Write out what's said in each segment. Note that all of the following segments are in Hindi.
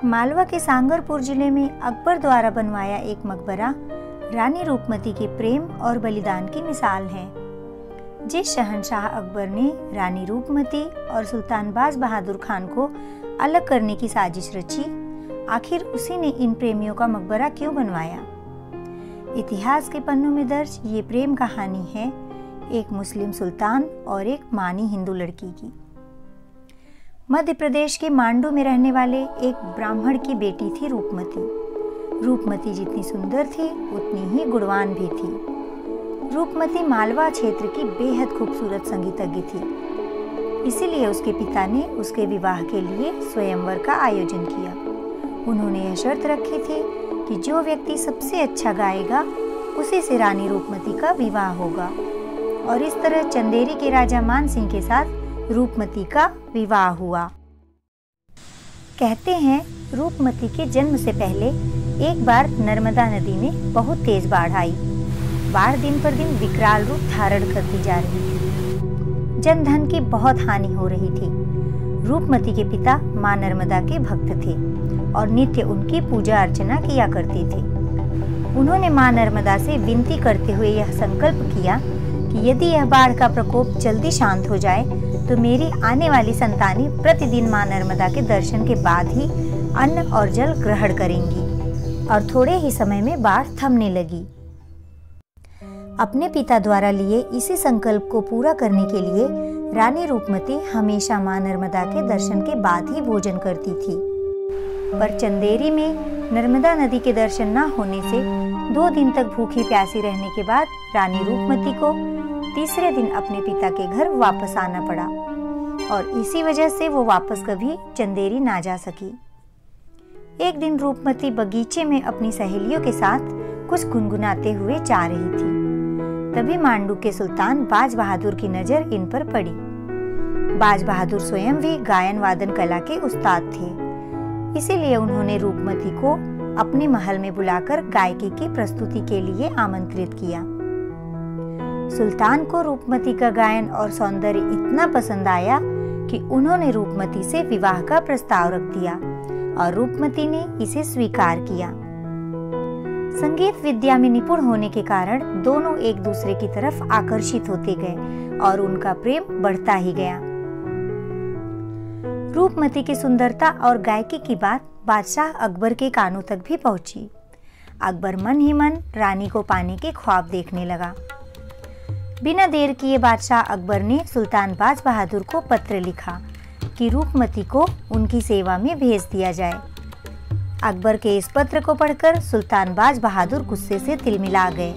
मालवा के सांगरपुर जिले में अकबर द्वारा बनवाया एक मकबरा रानी रूपमती के प्रेम और बलिदान की मिसाल है। जिस शहंशाह अकबर ने रानी रूपमती और सुल्तान बाज बहादुर खान को अलग करने की साजिश रची, आखिर उसी ने इन प्रेमियों का मकबरा क्यों बनवाया? इतिहास के पन्नों में दर्ज ये प्रेम कहानी है एक मुस्लिम सुल्तान और एक मानी हिंदू लड़की की। मध्य प्रदेश के मांडू में रहने वाले एक ब्राह्मण की बेटी थी रूपमती। रूपमती जितनी सुंदर थी उतनी ही गुणवान भी थी। रूपमती मालवा क्षेत्र की बेहद खूबसूरत संगीतज्ञ थी, इसीलिए उसके पिता ने उसके विवाह के लिए स्वयंवर का आयोजन किया। उन्होंने यह शर्त रखी थी कि जो व्यक्ति सबसे अच्छा गाएगा उसी से रानी रूपमती का विवाह होगा, और इस तरह चंदेरी के राजा मान सिंह के साथ रूपमती का विवाह हुआ। कहते हैं रूपमती के जन्म से पहले एक बार नर्मदा नदी में बहुत तेज बाढ़ आई। बाढ़ दिन पर दिन विकराल रूप धारण करती जा रही थी। जन धन की बहुत हानि हो रही थी। रूपमती के पिता मां नर्मदा के भक्त थे और नित्य उनकी पूजा अर्चना किया करते थे। उन्होंने मां नर्मदा से विनती करते हुए यह संकल्प किया कि यदि यह बाढ़ का प्रकोप जल्दी शांत हो जाए तो मेरी आने वाली संतानें प्रतिदिन मां नर्मदा के दर्शन के बाद ही अन्न और जल ग्रहण करेंगी। और थोड़े ही समय में बाढ़ थमने लगी। अपने पिता द्वारा लिए इसी संकल्प को पूरा करने के लिए रानी रूपमती हमेशा मां नर्मदा के दर्शन के बाद ही भोजन करती थी। पर चंदेरी में नर्मदा नदी के दर्शन न होने से 2 दिन तक भूखी प्यासी रहने के बाद रानी रूपमती को तीसरे दिन अपने पिता के घर वापस आना पड़ा, और इसी वजह से वो वापस कभी चंदेरी ना जा सकी। एक दिन रूपमती बगीचे में अपनी सहेलियों के साथ कुछ गुनगुनाते हुए जा रही थी। तभी मांडू के सुल्तान बाज बहादुर की नजर इन पर पड़ी। बाज बहादुर स्वयं भी गायन वादन कला के उस्ताद थे, इसीलिए उन्होंने रूपमती को अपने महल में बुलाकर गायकी की प्रस्तुति के लिए आमंत्रित किया। सुल्तान को रूपमती का गायन और सौंदर्य इतना पसंद आया कि उन्होंने रूपमती से विवाह का प्रस्ताव रख दिया और रूपमती ने इसे स्वीकार किया। संगीत विद्या में निपुण होने के कारण दोनों एक दूसरे की तरफ आकर्षित होते गए और उनका प्रेम बढ़ता ही गया। रूपमती की सुंदरता और गायकी की बात बादशाह अकबर के कानों तक भी पहुंची। अकबर मन ही मन रानी को पाने के ख्वाब देखने लगा। बिना देर किए बादशाह अकबर ने सुल्तान बाज बहादुर को पत्र लिखा कि रूपमती को उनकी सेवा में भेज दिया जाए। अकबर के इस पत्र को पढ़कर सुल्तान बाज बहादुर गुस्से से तिलमिला गए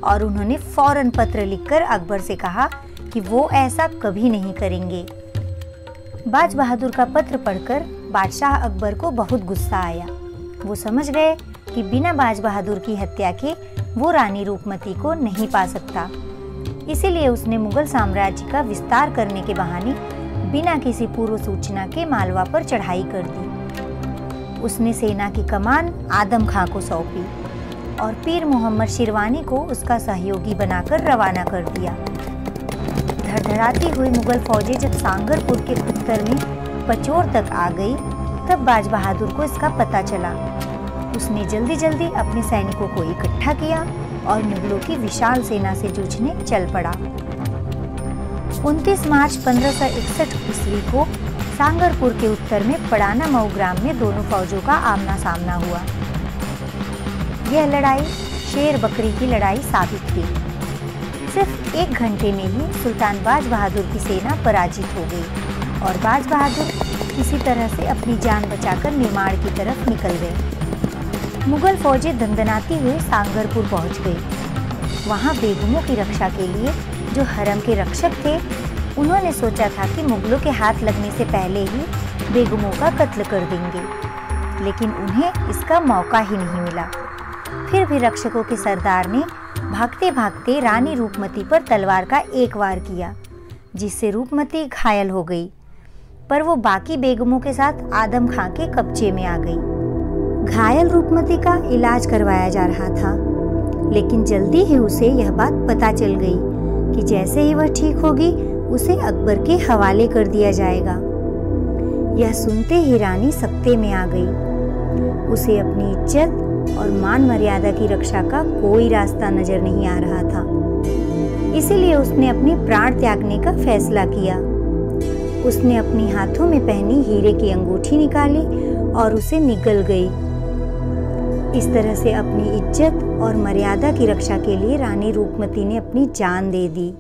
और उन्होंने फौरन पत्र लिखकर अकबर से कहा कि वो ऐसा कभी नहीं करेंगे। बाज बहादुर का पत्र पढ़कर बादशाह अकबर को बहुत गुस्सा आया। वो समझ गए कि बिना बाज बहादुर की हत्या के वो रानी रूपमती को नहीं पा सकता। इसीलिए उसने मुगल साम्राज्य का विस्तार करने के बहाने बिना किसी पूर्व सूचना के मालवा पर चढ़ाई कर दी। उसने सेना की कमान आदम खां को सौंपी और पीर मोहम्मद शिरवानी को उसका सहयोगी बनाकर रवाना कर दिया। धड़धड़ाती हुई मुगल फौजें जब सांगरपुर के उत्तर में पचोर तक आ गई, तब बाज बहादुर को इसका पता चला। उसने जल्दी जल्दी अपने सैनिकों को इकट्ठा किया और मुगलों की विशाल सेना से जूझने चल पड़ा। 29 मार्च 1561 ईस्वी को सांगरपुर के उत्तर में पड़ाना मऊ ग्राम में दोनों फौजों का आमना सामना हुआ। यह लड़ाई शेर बकरी की लड़ाई साबित हुई। सिर्फ 1 घंटे में ही सुल्तान बाज बहादुर की सेना पराजित हो गई और बाज बहादुर किसी तरह से अपनी जान बचाकर निर्माण की तरफ निकल गए। मुगल फौजें दंदनाती हुए सांगरपुर पहुंच गई। वहां बेगमों की रक्षा के लिए जो हरम के रक्षक थे, उन्होंने सोचा था कि मुगलों के हाथ लगने से पहले ही बेगमों का कत्ल कर देंगे, लेकिन उन्हें इसका मौका ही नहीं मिला। फिर भी रक्षकों के सरदार ने भागते भागते रानी रूपमती पर तलवार का एक वार किया, जिससे रूपमती घायल हो गई। पर वो बाकी बेगमों के साथ आदम खां के कब्जे में आ गई। घायल रूपमती का इलाज करवाया जा रहा था, लेकिन जल्दी ही उसे यह बात पता चल गई कि जैसे ही वह ठीक होगी उसे अकबर के हवाले कर दिया जाएगा। यह सुनते ही रानी सख्ते में आ गई। उसे अपनी इज्जत और मान मर्यादा की रक्षा का कोई रास्ता नजर नहीं आ रहा था। इसीलिए उसने अपने प्राण त्यागने का फैसला किया। उसने अपने हाथों में पहनी हीरे की अंगूठी निकाली और उसे निगल गई। इस तरह से अपनी इज्जत और मर्यादा की रक्षा के लिए रानी रूपमती ने अपनी जान दे दी।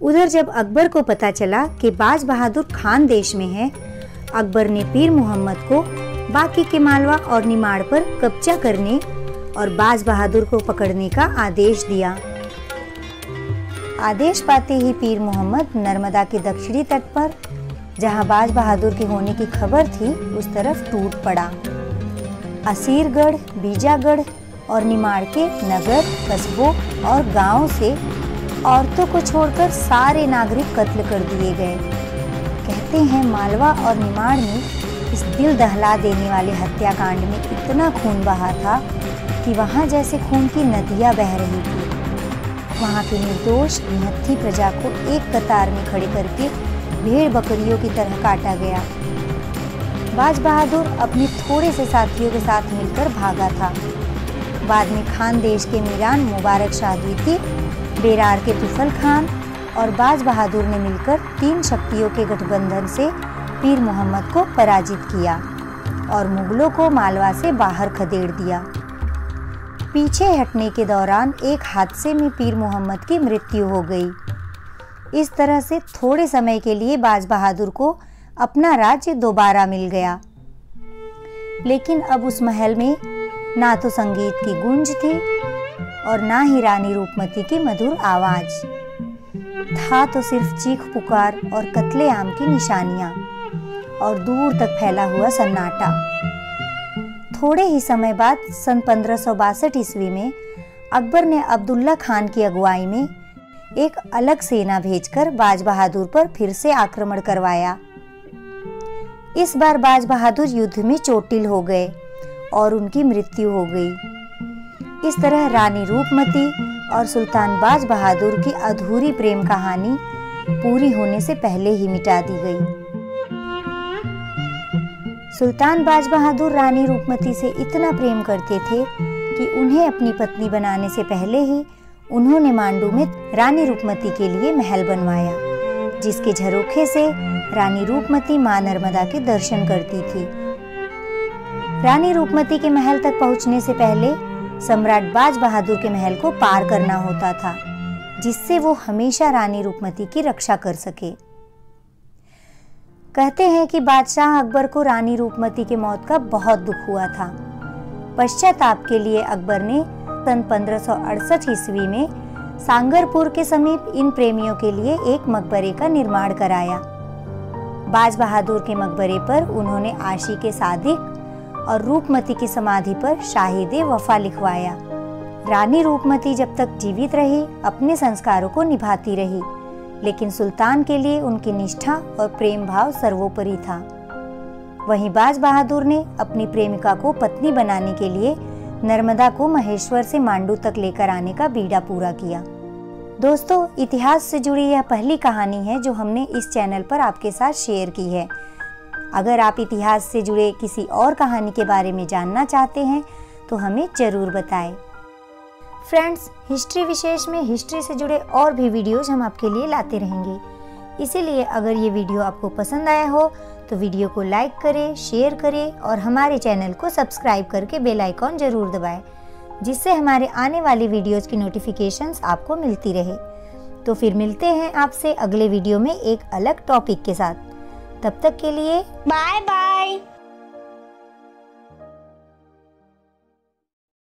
उधर जब अकबर को पता चला कि बाज बहादुर खान देश में है, अकबर ने पीर मोहम्मद को बाकी के मालवा और निमाड़ पर कब्जा करने और बाज बहादुर को पकड़ने का आदेश दिया। आदेश पाते ही पीर मोहम्मद नर्मदा के दक्षिणी तट पर, जहां बाज बहादुर के होने की खबर थी, उस तरफ टूट पड़ा। असीरगढ़, बीजागढ़ और निमाड़ के नगर, कस्बों और गांवों से औरतों को छोड़कर सारे नागरिक कत्ल कर दिए गए। कहते हैं मालवा और निमाड़ में इस दिल दहला देने वाले हत्याकांड में इतना खून बहा था कि वहां जैसे खून की नदियां बह रही थी। वहां की निर्दोष निहत्थी प्रजा को एक कतार में खड़े करके भेड़ बकरियों की तरह काटा गया। बाज बहादुर अपने थोड़े से साथियों के साथ मिलकर भागा था। बाद में खान देश के मीरान मुबारक शाह द्वितीय, बेरार के तुफल खान और बाज बहादुर ने मिलकर 3 शक्तियों के गठबंधन से पीर मोहम्मद को पराजित किया और मुगलों को मालवा से बाहर खदेड़ दिया। पीछे हटने के दौरान एक हादसे में पीर मोहम्मद की मृत्यु हो गई। इस तरह से थोड़े समय के लिए बाज बहादुर को अपना राज्य दोबारा मिल गया। लेकिन अब उस महल में ना तो संगीत की गूंज थी और ना ही रानी रूपमती की मधुर आवाज। था तो सिर्फ चीख पुकार और कत्लेआम की निशानियां और दूर तक फैला हुआ सन्नाटा। थोड़े ही समय बाद सन 1562 ईस्वी में अकबर ने अब्दुल्ला खान की अगुवाई में एक अलग सेना भेजकर बाज बहादुर पर फिर से आक्रमण करवाया। इस बार बाज बहादुर युद्ध में चोटिल हो गए और उनकी मृत्यु हो गई। इस तरह रानी रूपमती और सुल्तान बाज बहादुर की अधूरी प्रेम कहानी पूरी होने से पहले ही मिटा दी गई। सुल्तान बाज बहादुर रानी रूपमती से इतना प्रेम करते थे कि उन्हें अपनी पत्नी बनाने से पहले ही उन्होंने मांडू में रानी रूपमती के लिए महल बनवाया, जिसके झरोखे से रानी रूपमती मां नर्मदा के दर्शन करती थी। रानी रूपमती के महल तक पहुंचने से पहले सम्राट बाज बहादुर के महल को पार करना होता था, जिससे वो हमेशा रानी रूपमती की रक्षा कर सके। कहते हैं कि बादशाह अकबर को रानी रूपमती की मौत का बहुत दुख हुआ था। पश्चाताप के लिए अकबर ने सन 1568 ईस्वी में सांगरपुर के समीप इन प्रेमियों के लिए एक मकबरे का निर्माण कराया। बाज बहादुर के मकबरे पर उन्होंने आशिक़े सादिक और रूपमती की समाधि पर शाहिदे वफा लिखवाया। रानी रूपमती जब तक जीवित रही अपने संस्कारों को निभाती रही, लेकिन सुल्तान के लिए उनकी निष्ठा और प्रेम भाव सर्वोपरि था। वहीं बाज बहादुर ने अपनी प्रेमिका को पत्नी बनाने के लिए नर्मदा को महेश्वर से मांडू तक लेकर आने का बीड़ा पूरा किया। दोस्तों, इतिहास से जुड़ी यह पहली कहानी है जो हमने इस चैनल पर आपके साथ शेयर की है। अगर आप इतिहास से जुड़े किसी और कहानी के बारे में जानना चाहते हैं तो हमें ज़रूर बताएं। फ्रेंड्स, हिस्ट्री विशेष में हिस्ट्री से जुड़े और भी वीडियोज़ हम आपके लिए लाते रहेंगे। इसीलिए अगर ये वीडियो आपको पसंद आया हो तो वीडियो को लाइक करें, शेयर करें और हमारे चैनल को सब्सक्राइब करके बेल आइकॉन ज़रूर दबाएं, जिससे हमारे आने वाली वीडियोस की नोटिफिकेशंस आपको मिलती रहे। तो फिर मिलते हैं आपसे अगले वीडियो में एक अलग टॉपिक के साथ। तब तक के लिए बाय बाय।